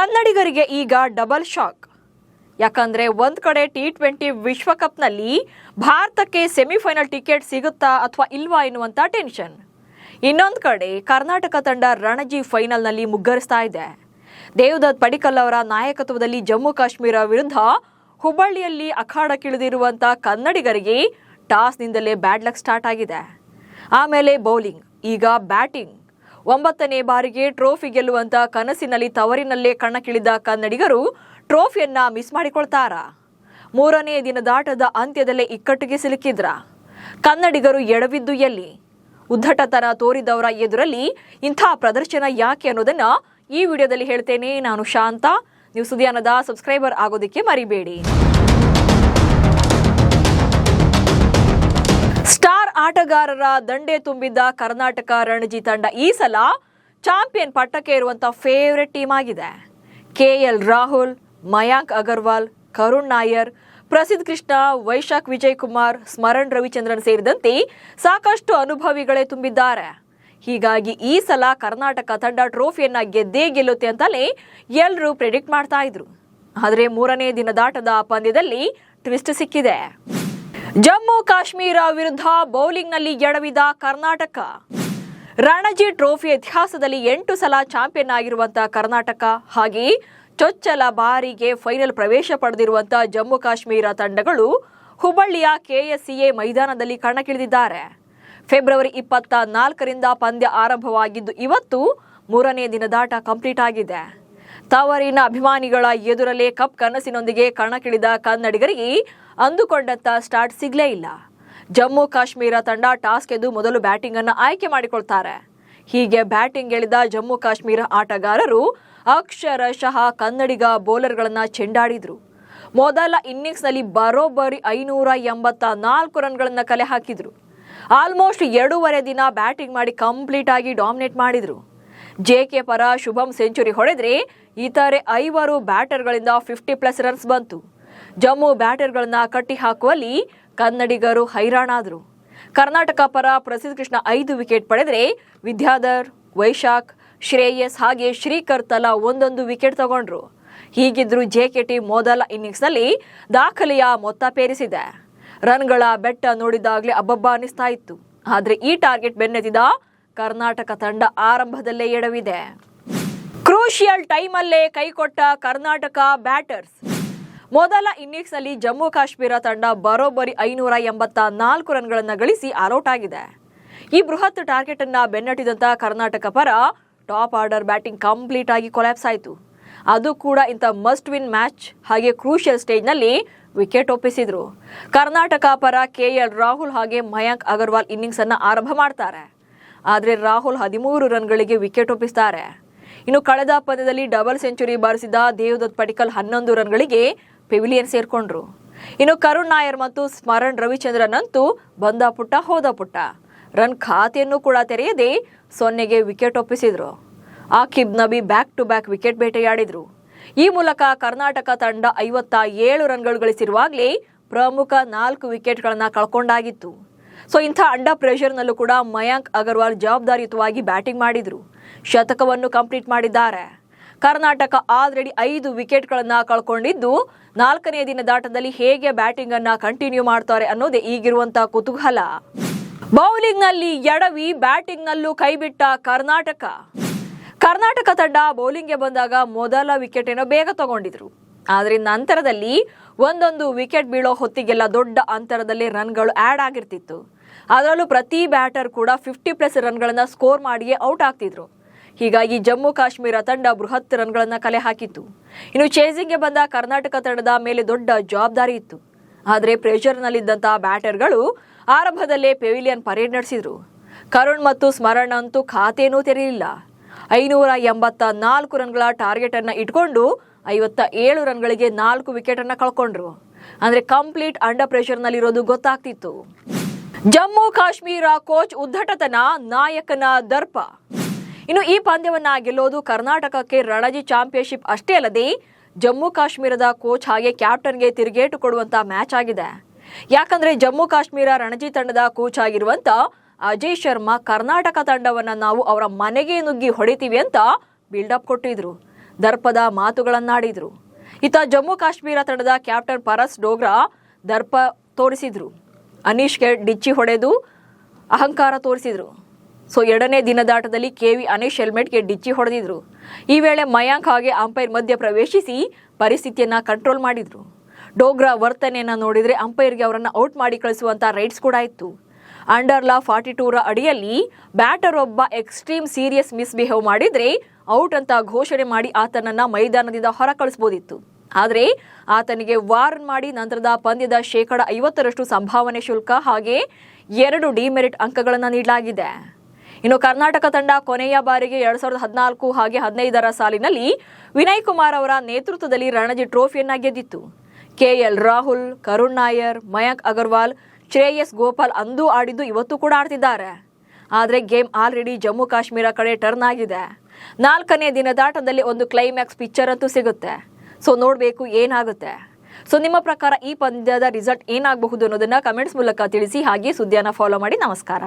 ಕನ್ನಡಿಗರಿಗೆ ಈಗ double shock. ಯಾಕಂದ್ರೆ ಒಂದ್ ಕಡೆ T20 ವಿಶ್ವಕಪ್ನಲ್ಲಿ ಭಾರತಕ್ಕೆ ಸೆಮಿಫೈನಲ್ ಟಿಕೆಟ್ ಸಿಗುತ್ತಾ ಅಥವಾ ಇಲ್ವಾ ಎನ್ನುವಂತ ಟೆನ್ಷನ್. ಇನ್ನೊಂದು ಕಡೆ ಕರ್ನಾಟಕ ತಂಡ ರಣಜಿ ಫೈನಲ್ನಲ್ಲಿ ಮುಗ್ಗರಿಸ್ತಾ ಇದೆ. ದೇವದತ್ ಪಡಿಕ್ಕಲ್ ಅವರ ನಾಯಕತ್ವದಲ್ಲಿ ಜಮ್ಮು ಕಾಶ್ಮೀರ ವಿರುದ್ಧ ಹುಬ್ಬಳ್ಳಿಯಲ್ಲಿ ಅಖಾಡಕ್ಕಿಳಿದಿರುವಂತ ಕನ್ನಡಿಗರಿಗೆ ಟಾಸ್ನಿಂದಲೇ ಬ್ಯಾಡ್ ಲಕ್ ಸ್ಟಾರ್ಟ್ ಆಗಿದೆ. ಆಮೇಲೆ ಬೌಲಿಂಗ್, ಈಗ ಬ್ಯಾಟಿಂಗ್. 9ನೇ ಬಾರಿಗೆ ಟ್ರೋಫಿ ಗೆಲ್ಲುವಂತ ಕನಸಿನಲ್ಲಿ ತವರಿನಲ್ಲೇ ಕಣಕ್ಕಿಳಿದ ಕನ್ನಡಿಗರು ಟ್ರೋಫಿಯನ್ನ ಮಿಸ್ ಮಾಡಿಕೊಳ್ತಾರಾ? 3ನೇ ದಿನದಾಟದ ಅಂತ್ಯದಲ್ಲೇ ಇಕ್ಕಟ್ಟಿಗೆ ಸಿಲುಕಿದ್ರ? ಕನ್ನಡಿಗರು ಎಡವಿದ್ದು ಎಲ್ಲಿ? ಉದ್ದಟತನ ತೋರಿದವರ ಎದುರಲ್ಲಿ ಇಂಥ ಪ್ರದರ್ಶನ ಯಾಕೆ ಅನ್ನೋದನ್ನ ಈ ವಿಡಿಯೋದಲ್ಲಿ ಹೇಳ್ತೇನೆ. ನಾನು ಶಾಂತ. ನೀವು ಸುದ್ದಿಯಾನದ ಸಬ್ಸ್ಕ್ರೈಬರ್ ಆಗೋದಕ್ಕೆ ಮರಿಬೇಡಿ. ಸ್ಟಾರ್ ಆಟಗಾರರ ದಂಡೆ ತುಂಬಿದ್ದ ಕರ್ನಾಟಕ ರಣಜಿ ತಂಡ ಈ ಸಲ ಚಾಂಪಿಯನ್ ಪಟ್ಟಕ್ಕೆ ಇರುವಂತ ಫೇವರೆಟ್ ಟೀಮ್ ಆಗಿದೆ. KL ರಾಹುಲ್, ಮಯಾಂಕ್ ಅಗರ್ವಾಲ್, ಕರುಣ್ ನಾಯರ್, ಪ್ರಸಿದ್ಧ ಕೃಷ್ಣ, ವೈಶಾಖ್ ವಿಜಯ್ ಕುಮಾರ್, ಸ್ಮರಣ್ ರವಿಚಂದ್ರನ್ ಸೇರಿದಂತೆ ಸಾಕಷ್ಟು ಅನುಭವಿಗಳೇ ತುಂಬಿದ್ದಾರೆ. ಹೀಗಾಗಿ ಈ ಸಲ ಕರ್ನಾಟಕ ತಂಡ ಟ್ರೋಫಿಯನ್ನ ಗೆದ್ದೇ ಗೆಲ್ಲುತ್ತೆ ಅಂತಲೇ ಎಲ್ಲರೂ ಪ್ರೆಡಿಕ್ಟ್ ಮಾಡ್ತಾ ಇದ್ರು. ಆದರೆ 3ನೇ ದಿನದಾಟದ ಪಂದ್ಯದಲ್ಲಿ ಟ್ವಿಸ್ಟ್ ಸಿಕ್ಕಿದೆ. ಜಮ್ಮು ಕಾಶ್ಮೀರ ವಿರುದ್ಧ ಬೌಲಿಂಗ್ನಲ್ಲಿ ಎಡವಿದ ಕರ್ನಾಟಕ. ರಣಜಿ ಟ್ರೋಫಿ ಇತಿಹಾಸದಲ್ಲಿ 8 ಸಲ ಚಾಂಪಿಯನ್ ಆಗಿರುವಂತಹ ಕರ್ನಾಟಕ ಹಾಗೆ ಚೊಚ್ಚಲ ಬಾರಿಗೆ ಫೈನಲ್ ಪ್ರವೇಶ ಪಡೆದಿರುವಂತಹ ಜಮ್ಮು ಕಾಶ್ಮೀರ ತಂಡಗಳು ಹುಬ್ಬಳ್ಳಿಯ KSCA ಮೈದಾನದಲ್ಲಿ ಕಣಕ್ಕಿಳಿದಿದ್ದಾರೆ. ಫೆಬ್ರವರಿ 24ರಿಂದ ಪಂದ್ಯ ಆರಂಭವಾಗಿದ್ದು ಇವತ್ತು 3ನೇ ದಿನದಾಟ ಕಂಪ್ಲೀಟ್ ಆಗಿದೆ. ತವರಿನ ಅಭಿಮಾನಿಗಳ ಎದುರಲ್ಲೇ ಕಪ್ ಕನಸಿನೊಂದಿಗೆ ಕಣಕ್ಕಿಳಿದ ಕನ್ನಡಿಗರಿಗೆ ಅಂದುಕೊಂಡಂತ ಸ್ಟಾರ್ಟ್ ಸಿಗ್ಲೇ ಇಲ್ಲ. ಜಮ್ಮು ಕಾಶ್ಮೀರ ತಂಡ ಟಾಸ್ ಗೆದ್ದು ಮೊದಲು ಬ್ಯಾಟಿಂಗ್ ಅನ್ನು ಆಯ್ಕೆ ಮಾಡಿಕೊಳ್ತಾರೆ. ಹೀಗೆ ಬ್ಯಾಟಿಂಗ್ ಎಳೆದ ಜಮ್ಮು ಕಾಶ್ಮೀರ ಆಟಗಾರರು ಅಕ್ಷರಶಃ ಕನ್ನಡಿಗ ಬೌಲರ್ಗಳನ್ನ ಚೆಂಡಾಡಿದ್ರು. ಮೊದಲ ಇನ್ನಿಂಗ್ಸ್ನಲ್ಲಿ ಬರೋಬ್ಬರಿ 584 ರನ್ಗಳನ್ನ ಕಲೆ ಹಾಕಿದ್ರು. ಆಲ್ಮೋಸ್ಟ್ 2.5 ದಿನ ಬ್ಯಾಟಿಂಗ್ ಮಾಡಿ ಕಂಪ್ಲೀಟ್ ಆಗಿ ಡಾಮಿನೇಟ್ ಮಾಡಿದ್ರು. JK ಪರ ಶುಭಂ ಸೆಂಚುರಿ ಹೊಡೆದ್ರೆ ಇತರೆ 5 ಬ್ಯಾಟರ್ಗಳಿಂದ 50+ ರನ್ಸ್ ಬಂತು. ಜಮ್ಮು ಬ್ಯಾಟರ್ಗಳನ್ನ ಕಟ್ಟಿ ಹಾಕುವಲ್ಲಿ ಕನ್ನಡಿಗರು ಹೈರಾಣಾದ್ರು. ಕರ್ನಾಟಕ ಪರ ಪ್ರಸಿದ್ಧ ಕೃಷ್ಣ 5 ವಿಕೆಟ್ ಪಡೆದ್ರೆ ವಿದ್ಯಾಧರ್, ವೈಶಾಖ್, ಶ್ರೇಯಸ್ ಹಾಗೆ ಶ್ರೀಕರ್ ತಲಾ 1 ವಿಕೆಟ್ ತಗೊಂಡ್ರು. ಹೀಗಿದ್ರು JK ಟೀಮ್ ಮೊದಲ ಇನ್ನಿಂಗ್ಸ್ನಲ್ಲಿ ದಾಖಲೆಯ ಮೊತ್ತ ಪೇರಿಸಿದೆ. ರನ್ಗಳ ಬೆಟ್ಟ ನೋಡಿದಾಗಲೇ ಅಬ್ಬಬ್ಬ ಅನಿಸ್ತಾ ಇತ್ತು. ಆದ್ರೆ ಈ ಟಾರ್ಗೆಟ್ ಬೆನ್ನತ್ತಿದ ಕರ್ನಾಟಕ ತಂಡ ಆರಂಭದಲ್ಲೇ ಎಡವಿದೆ. ಕ್ರೂಷಿಯಲ್ ಟೈಮಲ್ಲೇ ಕೈಕೊಟ್ಟ ಕರ್ನಾಟಕ ಬ್ಯಾಟರ್ಸ್. ಮೊದಲ ಇನ್ನಿಂಗ್ಸ್ನಲ್ಲಿ ಜಮ್ಮು ಕಾಶ್ಮೀರ ತಂಡ ಬರೋಬ್ಬರಿ 584 ರನ್ಗಳನ್ನು ಗಳಿಸಿ ಆಲ್ಔಟ್ ಆಗಿದೆ. ಈ ಬೃಹತ್ ಟಾರ್ಗೆಟ್ ಅನ್ನ ಬೆನ್ನಟ್ಟಿದಂತ ಕರ್ನಾಟಕ ಪರ ಟಾಪ್ ಆರ್ಡರ್ ಬ್ಯಾಟಿಂಗ್ ಕಂಪ್ಲೀಟ್ ಆಗಿ ಕೊಲ್ಯಾಪ್ಸ್ ಆಯಿತು. ಅದು ಕೂಡ ಇಂಥ ಮಸ್ಟ್ ವಿನ್ ಮ್ಯಾಚ್ ಹಾಗೆ ಕ್ರೂಷಿಯಲ್ ಸ್ಟೇಜ್ನಲ್ಲಿ ವಿಕೆಟ್ ಒಪ್ಪಿಸಿದ್ರು. ಕರ್ನಾಟಕ ಪರ KL ರಾಹುಲ್ ಹಾಗೆ ಮಯಾಂಕ್ ಅಗರ್ವಾಲ್ ಇನ್ನಿಂಗ್ಸ್ ಅನ್ನ ಆರಂಭ ಮಾಡ್ತಾರೆ. ಆದರೆ ರಾಹುಲ್ 13 ರನ್ಗಳಿಗೆ ವಿಕೆಟ್ ಒಪ್ಪಿಸ್ತಾರೆ. ಇನ್ನು ಕಳೆದ ಪಂದ್ಯದಲ್ಲಿ ಡಬಲ್ ಸೆಂಚುರಿ ಬಾರಿಸಿದ ದೇವದತ್ ಪಡಿಕ್ಕಲ್ 11 ರನ್ಗಳಿಗೆ ಪೆವಿಲಿಯನ್ ಸೇರ್ಕೊಂಡ್ರು. ಇನ್ನು ಕರುಣ್ ನಾಯರ್ ಮತ್ತು ಸ್ಮರಣ್ ರವಿಚಂದ್ರನ್ ಅಂತೂ ಬಂದ ಪುಟ್ಟ ಹೋದ ಪುಟ್ಟ ರನ್ ಖಾತೆಯನ್ನು ಕೂಡ ತೆರೆಯದೆ 0ಗೆ ವಿಕೆಟ್ ಒಪ್ಪಿಸಿದ್ರು. Aqib Nabi back to back wicket ಬೇಟೆಯಾಡಿದ್ರು. ಈ ಮೂಲಕ ಕರ್ನಾಟಕ ತಂಡ 57 ರನ್ಗಳು ಗಳಿಸಿರುವಾಗಲೇ ಪ್ರಮುಖ 4 ವಿಕೆಟ್ಗಳನ್ನ ಕಳ್ಕೊಂಡಾಗಿತ್ತು. ಸೊ ಇಂಥ ಅಂಡರ್ ಪ್ರೆಷರ್ನಲ್ಲೂ ಕೂಡ ಮಯಾಂಕ್ ಅಗರ್ವಾಲ್ ಜವಾಬ್ದಾರಿಯುತವಾಗಿ ಬ್ಯಾಟಿಂಗ್ ಮಾಡಿದ್ರು. ಶತಕವನ್ನು ಕಂಪ್ಲೀಟ್ ಮಾಡಿದ್ದಾರೆ. ಕರ್ನಾಟಕ ಆಲ್ರೆಡಿ 5 ವಿಕೆಟ್ಗಳನ್ನ ಕಳ್ಕೊಂಡಿದ್ದು 4ನೇ ದಿನದಾಟದಲ್ಲಿ ಹೇಗೆ ಬ್ಯಾಟಿಂಗ್ ಅನ್ನ ಕಂಟಿನ್ಯೂ ಮಾಡ್ತಾರೆ ಅನ್ನೋದೇ ಈಗಿರುವಂತಹ ಕುತೂಹಲ. ಬೌಲಿಂಗ್ ನಲ್ಲಿ ಎಡವಿ ಬ್ಯಾಟಿಂಗ್ ನಲ್ಲೂ ಕೈಬಿಟ್ಟ ಕರ್ನಾಟಕ ತಂಡ ಬೌಲಿಂಗ್ಗೆ ಬಂದಾಗ ಮೊದಲ ವಿಕೆಟ್ ಏನೋ ಬೇಗ ತಗೊಂಡಿದ್ರು. ಆದ್ರೆ ನಂತರದಲ್ಲಿ ಒಂದೊಂದು ವಿಕೆಟ್ ಬೀಳೋ ಹೊತ್ತಿಗೆಲ್ಲ ದೊಡ್ಡ ಅಂತರದಲ್ಲಿ ರನ್ಗಳು ಆಡ್ ಆಗಿರ್ತಿತ್ತು. ಅದರಲ್ಲೂ ಪ್ರತಿ ಬ್ಯಾಟರ್ ಕೂಡ 50+ ರನ್ಗಳನ್ನ ಸ್ಕೋರ್ ಮಾಡಿಯೇ ಔಟ್ ಆಗ್ತಿದ್ರು. ಹೀಗಾಗಿ ಜಮ್ಮು ಕಾಶ್ಮೀರ ತಂಡ ಬೃಹತ್ ರನ್ಗಳನ್ನ ಕಲೆ ಹಾಕಿತ್ತು. ಇನ್ನು ಚೇಸಿಂಗ್ಗೆ ಬಂದ ಕರ್ನಾಟಕ ತಂಡದ ಮೇಲೆ ದೊಡ್ಡ ಜವಾಬ್ದಾರಿ ಇತ್ತು. ಆದ್ರೆ ಪ್ರೆಷರ್ನಲ್ಲಿದ್ದಂತಹ ಬ್ಯಾಟರ್ಗಳು ಆರಂಭದಲ್ಲೇ ಪೆವಿಲಿಯನ್ ಪರೇಡ್ ನಡೆಸಿದ್ರು. ಕರುಣ್ ಮತ್ತು ಸ್ಮರಣ್ ಅಂತೂ ಖಾತೆನೂ ತೆರೆಯಲಿಲ್ಲ. 584 ರನ್ಗಳ ಟಾರ್ಗೆಟ್ ಅನ್ನ ಇಟ್ಕೊಂಡು 57 ರನ್ಗಳಿಗೆ 4 ವಿಕೆಟ್ ಅನ್ನ ಕಳ್ಕೊಂಡ್ರು. ಅಂದ್ರೆ ಕಂಪ್ಲೀಟ್ ಅಂಡರ್ ಪ್ರೆಷರ್ ನಲ್ಲಿರೋದು ಗೊತ್ತಾಗ್ತಿತ್ತು. ಜಮ್ಮು ಕಾಶ್ಮೀರ ಕೋಚ್ ಉದ್ದಟತನ, ನಾಯಕನ ದರ್ಪ. ಇನ್ನು ಈ ಪಂದ್ಯವನ್ನ ಗೆಲ್ಲೋದು ಕರ್ನಾಟಕಕ್ಕೆ ರಣಜಿ ಚಾಂಪಿಯನ್ಶಿಪ್ ಅಷ್ಟೇ ಅಲ್ಲದೆ ಜಮ್ಮು ಕಾಶ್ಮೀರದ ಕೋಚ್ ಹಾಗೆ ಕ್ಯಾಪ್ಟನ್ಗೆ ತಿರುಗೇಟು ಕೊಡುವಂತ ಮ್ಯಾಚ್ ಆಗಿದೆ. ಯಾಕಂದ್ರೆ ಜಮ್ಮು ಕಾಶ್ಮೀರ ರಣಜಿ ತಂಡದ ಕೋಚ್ ಆಗಿರುವಂತ ಅಜಯ್ ಶರ್ಮಾ ಕರ್ನಾಟಕ ತಂಡವನ್ನ ನಾವು ಅವರ ಮನೆಗೆ ನುಗ್ಗಿ ಹೊಡಿತೀವಿ ಅಂತ ಬಿಲ್ಡಪ್ ಕೊಟ್ಟಿದ್ರು. ದರ್ಪದ ಮಾತುಗಳನ್ನಾಡಿದ್ರು. ಇತ್ತ ಜಮ್ಮು ಕಾಶ್ಮೀರ ತಂಡದ ಕ್ಯಾಪ್ಟನ್ ಪರಸ್ ಡೋಗ್ರಾ ದರ್ಪ ತೋರಿಸಿದ್ರು. ಅನೀಶ್ಗೆ ಡಿಚ್ಚಿ ಹೊಡೆದು ಅಹಂಕಾರ ತೋರಿಸಿದ್ರು. ಎರಡನೇ ದಿನದಾಟದಲ್ಲಿ ಕೆವಿ ಅನೀಶ್ ಹೆಲ್ಮೆಟ್ಗೆ ಡಿಚ್ಚಿ ಹೊಡೆದಿದ್ರು. ಈ ವೇಳೆ ಮಯಾಂಕ್ ಹಾಗೆ ಅಂಪೈರ್ ಮಧ್ಯೆ ಪ್ರವೇಶಿಸಿ ಪರಿಸ್ಥಿತಿಯನ್ನ ಕಂಟ್ರೋಲ್ ಮಾಡಿದ್ರು. ಡೋಗ್ರಾ ವರ್ತನೆಯನ್ನ ನೋಡಿದ್ರೆ ಅಂಪೈರ್ಗೆ ಅವರನ್ನ ಔಟ್ ಮಾಡಿ ಕಳಿಸುವಂತ ರೈಟ್ಸ್ ಕೂಡ ಇತ್ತು. ಅಂಡರ್ ಲಾ 42 ಅಡಿಯಲ್ಲಿ ಬ್ಯಾಟರ್ ಒಬ್ಬ ಎಕ್ಸ್ಟ್ರೀಮ್ ಸೀರಿಯಸ್ ಮಿಸ್ಬಿಹೇವ್ ಮಾಡಿದ್ರೆ ಔಟ್ ಅಂತ ಘೋಷಣೆ ಮಾಡಿ ಆತನನ್ನ ಮೈದಾನದಿಂದ ಹೊರ ಕಳಿಸಬಹುದಿತ್ತು. ಆದರೆ ಆತನಿಗೆ ವಾರ್ನ್ ಮಾಡಿ ನಂತರದ ಪಂದ್ಯದ 50% ಸಂಭಾವನೆ ಶುಲ್ಕ ಹಾಗೆ 2 ಡಿಮೆರಿಟ್ ಅಂಕಗಳನ್ನು ನೀಡಲಾಗಿದೆ. ಇನ್ನು ಕರ್ನಾಟಕ ತಂಡ ಕೊನೆಯ ಬಾರಿಗೆ 2014 ಹಾಗೆ 15ರ ಸಾಲಿನಲ್ಲಿ ವಿನಯ್ ಕುಮಾರ್ ಅವರ ನೇತೃತ್ವದಲ್ಲಿ ರಣಜಿ ಟ್ರೋಫಿಯನ್ನ ಗೆದ್ದಿತ್ತು. ಕೆಎಲ್ ರಾಹುಲ್, ಕರುಣ್ ನಾಯರ್, ಮಯಾಂಕ್ ಅಗರ್ವಾಲ್, ಶ್ರೇಯಸ್ ಗೋಪಾಲ್ ಅಂದು ಆಡಿದ್ದು ಇವತ್ತು ಕೂಡ ಆಡ್ತಿದ್ದಾರೆ. ಆದರೆ ಗೇಮ್ ಆಲ್ರೆಡಿ ಜಮ್ಮು ಕಾಶ್ಮೀರ ಕಡೆ ಟರ್ನ್ ಆಗಿದೆ. 4ನೇ ದಿನದಾಟದಲ್ಲಿ ಒಂದು ಕ್ಲೈಮ್ಯಾಕ್ಸ್ ಪಿಕ್ಚರ್ ಅಂತೂ ಸಿಗುತ್ತೆ. ನೋಡಬೇಕು ಏನಾಗುತ್ತೆ. ನಿಮ್ಮ ಪ್ರಕಾರ ಈ ಪಂದ್ಯದ ರಿಸಲ್ಟ್ ಏನಾಗಬಹುದು ಅನ್ನೋದನ್ನ ಕಮೆಂಟ್ಸ್ ಮೂಲಕ ತಿಳಿಸಿ. ಹಾಗೆ ಸುದ್ದಿಯನ್ನ ಫಾಲೋ ಮಾಡಿ. ನಮಸ್ಕಾರ.